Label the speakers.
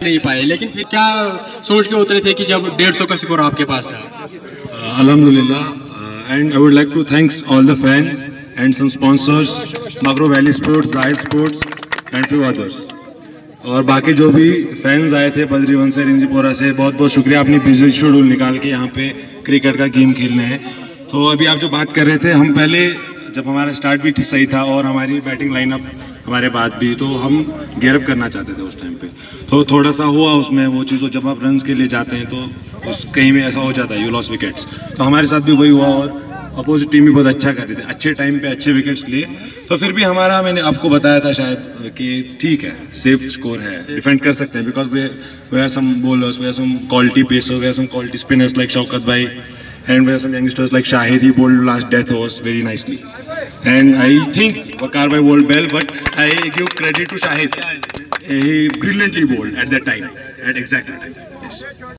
Speaker 1: नहीं पाए, लेकिन फिर क्या सोच के उतरे थे कि जब 150 का स्कोर आपके पास था?
Speaker 2: Alhamdulillah, and I would like to thanks all the fans and some sponsors, Magro Valley Sports, Zahid Sports and few others. और बाकी जो भी फैंस आए थे बद्रीवन से, रिंजीपोरा से, बहुत बहुत शुक्रिया अपनी बिजी शेड्यूल निकाल के यहाँ पे क्रिकेट का गेम खेलने हैं। तो अभी आप जो बात कर रहे थे, हम पहले जब हमारा स्टार्ट भी सही था और हमारी बैटिंग लाइनअप हमारे बाद भी, तो हम गियरअप करना चाहते थे उस टाइम पे, तो थोड़ा सा हुआ उसमें वो चीज़। जब आप रन्स के लिए जाते हैं तो उस कहीं में ऐसा हो जाता है, यू लॉस विकेट्स। तो हमारे साथ भी वही हुआ और अपोजिट टीम भी बहुत अच्छा कर रही थी, अच्छे टाइम पे अच्छे विकेट्स लिए। तो फिर भी हमारा, मैंने आपको बताया था शायद कि ठीक है, सेफ स्कोर है, डिफेंड कर सकते हैं, because they are some bowlers, they are some quality pacers, they are some quality spinners like Shaukat भाई, and we have some youngsters like Shahid. He bowled last death overs very nicely, and I think Waqar bhai bowled well, but I give credit to Shahid. He brilliantly bowled at that time, at exact time. Yes.